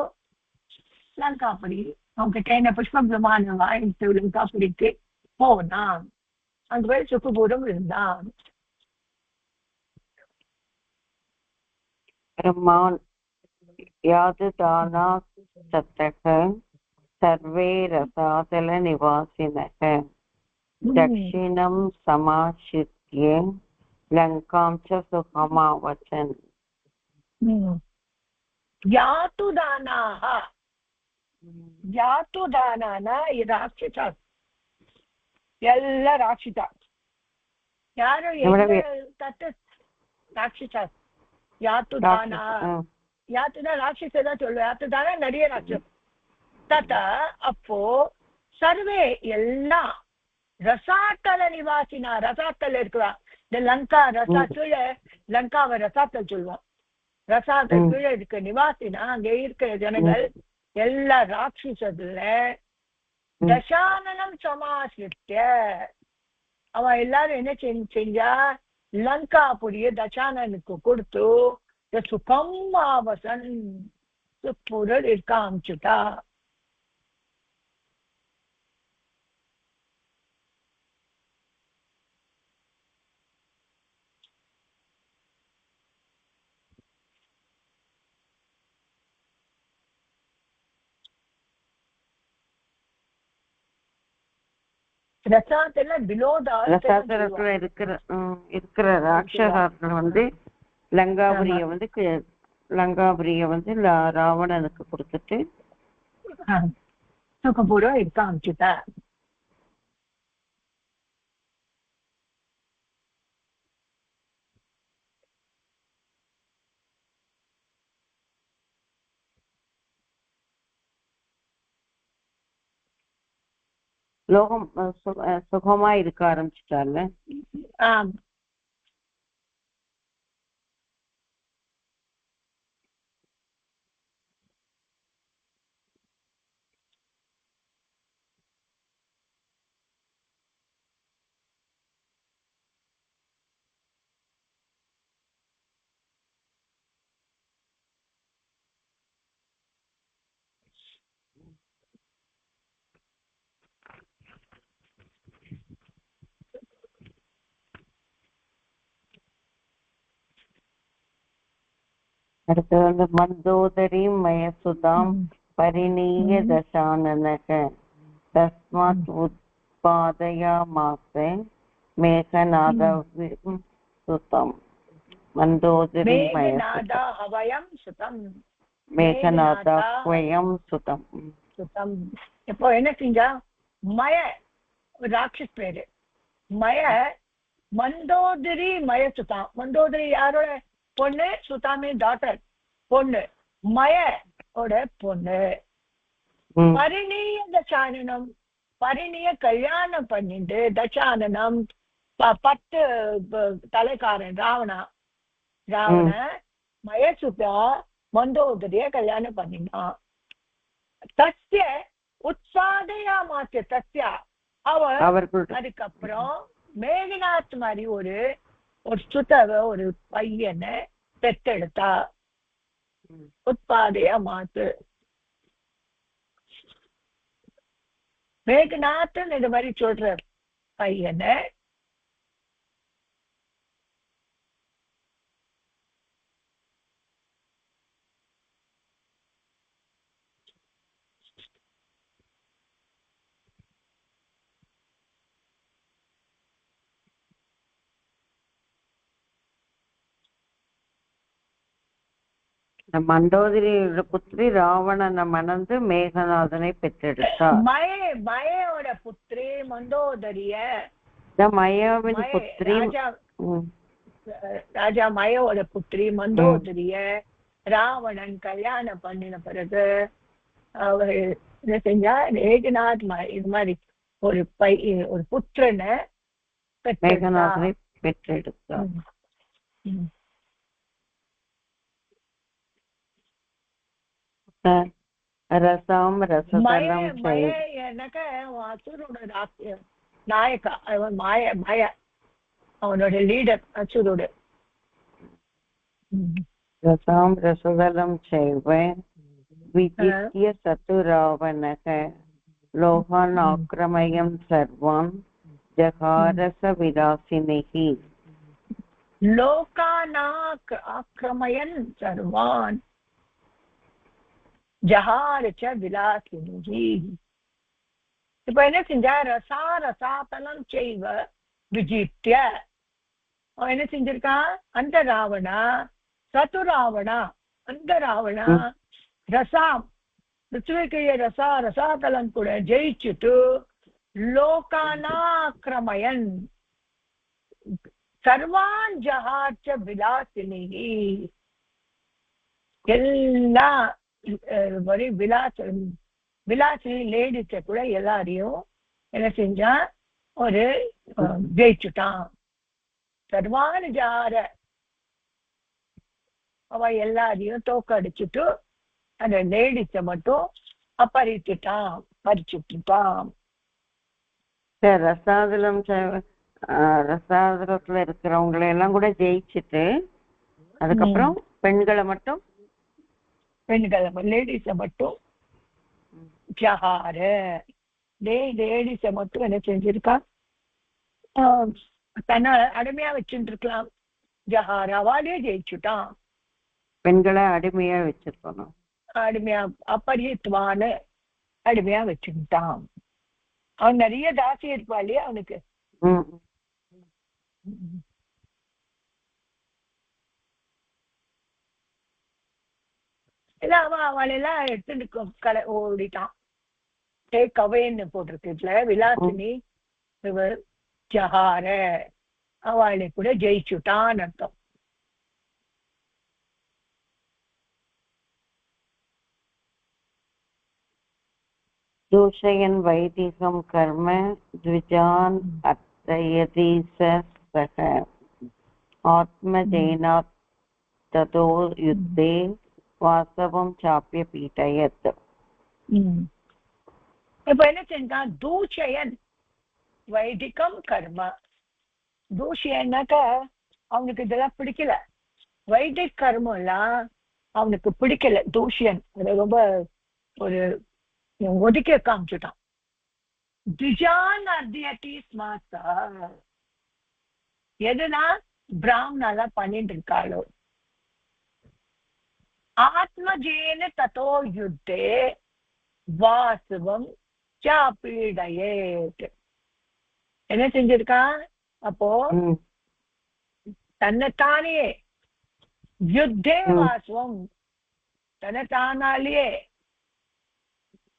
லங்காபுரி அவங்ககிட்ட என்ன புஷ்ப விமானம் வாங்கிட்டு லங்காபுரிக்கு போனான். அங்க போய் சுக்குபூரம் இருந்தான். யாதுதானா சத்தக சர்வே ரசாதல நிவாசினக தக்ஷிணம் சமாசித்ய லங்காம் ச சுகமாவசன். யாத்துதானாஹ, யாத்துதானானா ராட்சசா, ಎಲ್ಲ ರಾಕ್ಷಸ. ಯಾರು ராட்சசா? யாத்துதான, யாத்துதான் ராட்சச சொல்லுவ, யாத்துதான நிறைய ராட்சசம். ததா அப்போ சர்வே எல்லாம் ரசாத்தல நிவாசினா, ரசாத்தல் இருக்கிறா இந்த லங்கா ரசா கீழே, லங்காவை ரசாத்தல் சொல்லுவோம். ரசாத்தல் கீழே இருக்க நிவாசினா அங்க இருக்கிற ஜனங்கள் எல்லா ராட்சசத்துல தசானனம் சமாசித்த அவன் எல்லாரும் என்ன செஞ்சா, லங்காபுரிய தசானனுக்கு கொடுத்து சுகம் ஆவசன் சுப்புரல் இருக்க ஆரம்பிச்சுட்டா. இருக்கிற ராட்சசர்கள் லங்காபுரிய ராவணனுக்கு கொடுத்துட்டு சுகபூரம் இருக்க ஆரம்பிச்சுட்டா. லோகம் சுகமா இருக்க ஆரம்பிச்சுட்டால. அடுத்து மந்தோதரி மயசுதாம் பரிணீய தசானனக தஸ்மாத் உத்பாதயாமாஸ மேகநாத சுதம். மந்தோதரி மேகநாதஹவயம் சுதம், மேகநாதஹவயம் சுதம் சுதம். இப்போ என்ன செஞ்சா, மய ராட்சஸ் பேரு மய, மந்தோதரி மய சுதம். மந்தோதரி யாரோட பொண்ணு, சுதாமி டாட்டர் பொண்ணு, மயோட பொண்ணு. பரிணிய தசானனம், பரிணிய கல்யாணம் பண்ணிட்டு தசானனம் 10 தலைக்காரன் ராவண மயசுதா மந்தோதரிய கல்யாணம் பண்ணினான். தஸ்ய உற்சாதையா மாற்ற தஸ்யா அவர் அதுக்கப்புறம் மேகநாத் மாதிரி ஒரு சுத்தவ ஒரு பையனை பெற்றெடுத்தா. உற்பாதையா மாத்து மேகநாத்னு இது மாதிரி சொல்ற பையனை மண்டோதரியோட புத்திரி ராவணனை மணந்து மேகநாதனை பெற்றெடுத்தார். மயோட புத்திரி மண்டோதரிய, மயோவின் புத்திரி ராஜா மயோட புத்திரி மண்டோதரிய ராவணன் கல்யாணம் பண்ணின பிறகு அவர் என்ன செஞ்சா, மேகநாத் இது மாதிரி ஒரு புத்திரனை மேகநாதனை பெற்றெடுத்தார். ரசம் ரசதலம் அசுரோட நாயக்கா, அவன் மய அவனோட லீடர் அசுரோட. ரசம் ரசதலம் செய்வ விஜித்ய சதுராவணக லோகான் ஆக்ரமயம் சர்வான் ஜகாரச விலாசினிஹி. லோகானாக் ஆக்ரமயன் சர்வான் ஜஹாரச்ச விலாசினிஹி. இப்ப என்ன செஞ்சா, ரசாதலம் செய்வ விஜித்ய, அவன் என்ன செஞ்சிருக்கான், அந்த ராவணா சதுராவணா, அந்த ராவணா ரசாம் பிருத்திவிக்கு ரசாதலம் கூட ஜெயிச்சுட்டு லோகானாக்ரமயன் சர்வான் ஜஹார்ச்ச விலாசினிஹி, எல்லா விலாசினி லேடிஸ கூட எல்லாரையும் என்ன செஞ்சா, ஒரு ஜெயிச்சுட்டான். சர்வான் ஜார, அவ எல்லாரையும் தோக்கடிச்சுட்டு அந்த லேடிஸ மட்டும் பறிச்சுட்டான். ரசாதலத்துல இருக்கிறவங்களை எல்லாம் கூட ஜெயிச்சுட்டு அதுக்கப்புறம் பெண்களை மட்டும் லேடிஸ மட்டும் ஜஹார, லேடிஸ மட்டும் என்ன செஞ்சிருக்கா, தன்னை அடிமையா வச்சுட்டு இருக்கலாம். ஜஹார அவாலே ஜெயிச்சுட்டான். பெண்களை அடிமையா வச்சிருப்பாங்க, அடிமையா அப்பரித்துவான அடிமையா வச்சுட்டான். அவன் நிறைய தாசி இருப்பா இல்லையா அவனுக்கு. அவளெல்லாம் எடுத்துட்டு ஓடிட்டான். டேக் அவேன்னு போட்டிருக்கு விலாசினி ஜஹார, அவளை கூட ஜெயிச்சுட்டான் அர்த்தம். தூஷயன் வைதிகம் கர்ம த்விஜான் அர்த்தயதி சக ஆத்மஜேனாத் ததோ யுத்தே வாசவம் சாப்பிய பீட்டயத். இப்ப என்ன செஞ்சான், தூஷயன் வைதிகம் கர்ம. தூஷியன்னாக்க அவனுக்கு இதெல்லாம் பிடிக்கல, வைதிக கர்மம் எல்லாம் அவனுக்கு பிடிக்கல. தூஷியன் அதை ரொம்ப ஒரு ஒதுக்கி காமிச்சுட்டான். திஜான் அர்த்தியதி ஸ்மார்த்தா, எதுனா பிராமணால பண்ணிட்டு இருக்காளோ. ஆத்மஜேன ததோ யுத்தே வாசவம் சாபீடயேத். என்ன செஞ்சிருக்கான் அப்போ, தன்னைத்தானே யுத்தே வாசவம், தன்னைத்தானாலேயே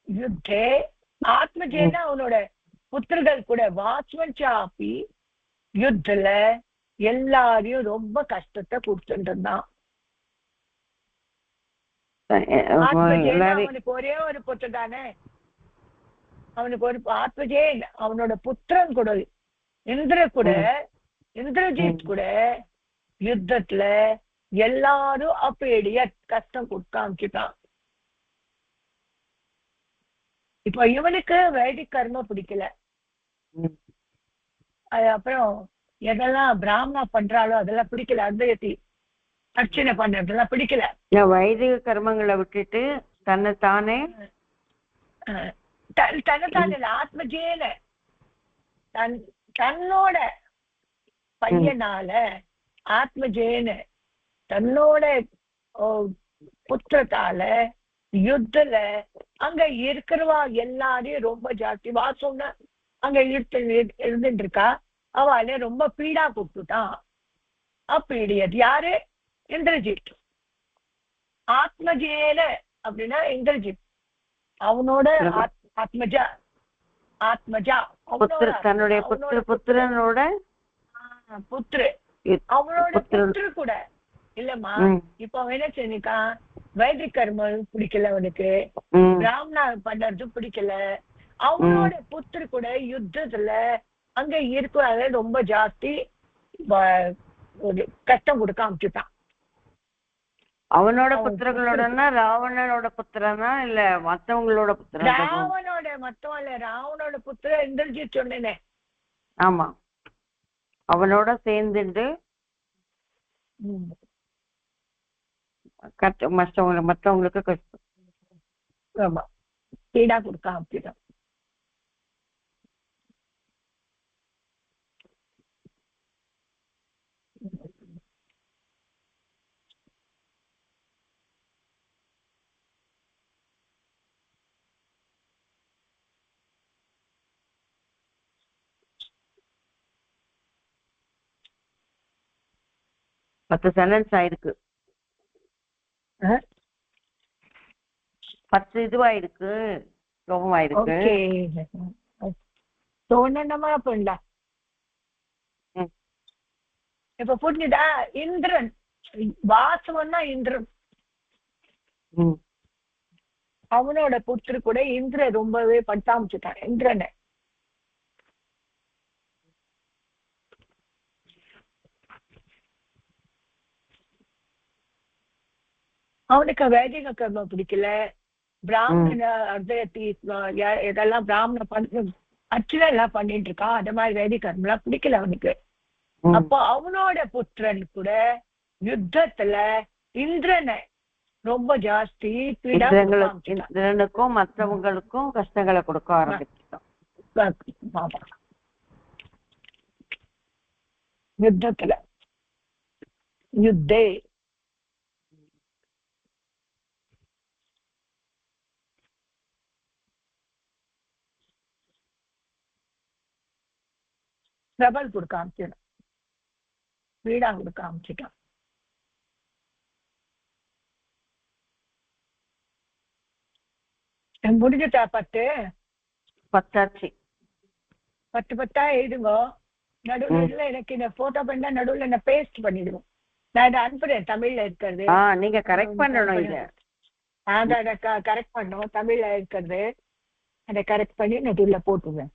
யுத்தே ஆத்மஜேன அவனோட புத்திரர்கள் கூட வாசவன் சாப்பி யுத்தல எல்லாரையும் ரொம்ப கஷ்டத்தை கொடுத்துட்டு இருந்தான். அவனுக்கு ஒரே ஒரு புத்து தானே, அவனுக்கு ஒரு ஆத்மஜேன் அவனோட புத்திரன் கூட இந்திரஜித் கூட யுத்தத்துல எல்லாரும் அப்படியே கஷ்டம் கொடுக்க ஆரம்பிச்சுட்டான். இப்ப இவனுக்கு வைதிக் கர்மம் பிடிக்கல. அது அப்புறம் எதெல்லாம் பிராமணா பண்றாளோ அதெல்லாம் பிடிக்கல. அத்வைதி அர்ச்சனை பண்றதெல்லாம் பிடிக்கல. வைதிக கர்மங்களை விட்டுட்டு தன்னைத்தானே ஆத்மஜேன தன்னோட பையனால ஆத்மஜேன தன்னோட புத்திரத்தால யுத்தல அங்க இருக்கிறவா எல்லாரையும் ரொம்ப ஜாஸ்தி வாசம்னா அங்க இருந்துட்டு இருக்கா. அவளை ரொம்ப பீடா கொடுத்துட்டான். அப்பீடியது யாரு? இந்திரஜித். ஆத்மஜேன அப்படின்னா இந்திரஜித் அவனோட ஆத்மஜா தன்னுடைய புத்திரனோட புத்திர அவனோட புத்திர கூட இல்லம்மா. இப்ப அவன் என்ன செஞ்சிருக்கான், வைதிக் கர்மம் பிடிக்கல அவனுக்கு, பிராமணா பண்றது பிடிக்கல. அவனோட புத்திர கூட யுத்தத்துல அங்க இருக்கிற ரொம்ப ஜாஸ்தி கஷ்டம் கொடுக்க ஆரம்பிச்சுட்டான். அவனோட புத்திரங்களோடனா ராவணனோட புத்திரனா இல்ல மத்தவங்களோட புத்திரன்? ராவணோட மத்தவன் இல்ல, ராவணோட புத்திர இந்திரஜித் சொன்னேனே. ஆமா, அவனோட சேர்ந்துட்டு மற்றவங்களுக்கு கஷ்டம். ஆமா, பீடா கொடுக்க ஆரம்பிச்சிட்டான். பத்து சென்டென்ஸ் ஆயிருக்கு, 10 இதுவாயிருக்கு, ஸ்லோகமாயிருக்கு. தோணமா பண்ணா இப்ப புரிஞ்சுதா? இந்திரன் வாசவன்னா இந்திரன், அவனோட புத்திர கூட இந்திர ரொம்பவே பட்டாமிச்சுட்டான் இந்திரனை. அவனுக்கு வைதிக கர்மம் பிடிக்கல, பிராமண அர்த்தத்தி இதெல்லாம் பிராமண அர்ச்சனை எல்லாம் பண்ணிட்டு இருக்கான். அந்த மாதிரி வைதிக கர்மம் எல்லாம் பிடிக்கல அவனுக்கு. அப்போ அவனோட புத்திரன் கூட யுத்தத்துல இந்திரனை ரொம்ப ஜாஸ்தி இந்திரனுக்கும் மற்றவங்களுக்கும் கஷ்டங்களை கொடுக்க ஆரம்பிச்சிட்டான் யுத்தத்துல. யுத்தே பிரபல் கொடுக்க ஆரம்பிச்சிட்டான், வீடா கொடுக்க ஆரம்பிச்சிட்டான். முடிஞ்சுட்டா? 10 பத்தாச்சு. 10 எழுதுங்க. நடுவுல எனக்கு இந்த போட்டோ பண்ணா நடுவுல என்ன பேஸ்ட் பண்ணிடுவோம். நான் இதை அனுப்புறேன் தமிழ்ல இருக்கிறது. நீங்க கரெக்ட் பண்ணணும், இதை கரெக்ட் பண்ணும் தமிழ்ல இருக்கிறது. அதை கரெக்ட் பண்ணி நடுவுல போட்டுவேன்.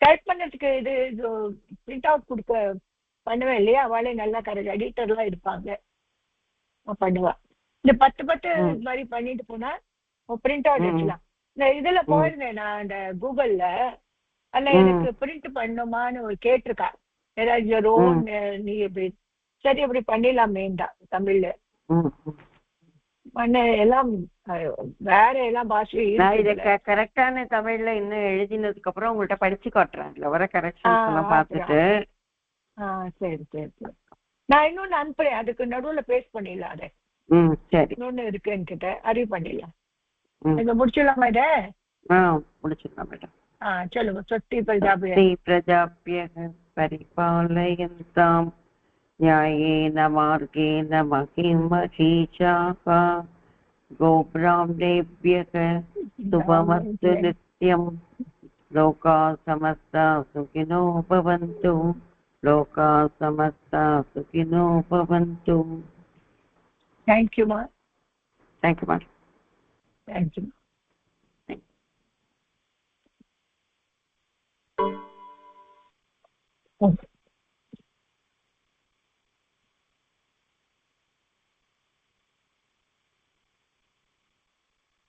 டைப் பண்ணதுக்கு இது பிரிண்ட் அவுட் கொடுக்க பண்ணுவேன் இல்லையா, அவளே நல்லா கரெக்ட் எடிட்டர்லாம் இருப்பாங்க, பண்ணுவா. இந்த 10 மாதிரி பண்ணிட்டு போனா பிரிண்ட் அவுட் எடுக்கலாம். இந்த இதுல போயிருந்தேன் நான் இந்த கூகுள்ல, அதுல எனக்கு பிரிண்ட் பண்ணுமான்னு ஒரு கேட்டிருக்கா. ஏதாவது நீ எப்படி சரி அப்படி பண்ணிடலாமேண்டா தமிழ்ல பண்ண எல்லாம் வேற எல்லாம் பாஷை கரெக்டான தமிழ்ல இன்னும் எழுதினதுக்கு அப்புறம் உங்கள்ட்ட படிச்சு காட்டுறேன். இதுல வர கரெக்ஷன்ஸ் எல்லாம் பார்த்துட்டு. சரி சரி சரி, நான் இன்னொன்னு அனுப்புறேன். அதுக்கு நடுவுல பேஸ்ட் பண்ணிடலாம். அதை சரி இன்னொன்னு இருக்கு என்கிட்ட, அறிவு பண்ணிடலாம். நீங்க முடிச்சிடலாமா இதை? முடிச்சிடலாம் மேடம். சொல்லுங்க. சொத்தி பிரஜாபிய பரிபாலயந்தாம் न्यायेन मार्गेण महिमहीशाः गोब्राह्मणेभ्यः शुभमस्तु नित्यम् लोका समस्ता सुखिनो भवन्तु लोका समस्ता सुखिनो भवन्तु. Thank you, ma. Thank you, ma'am. Thank you. Okay.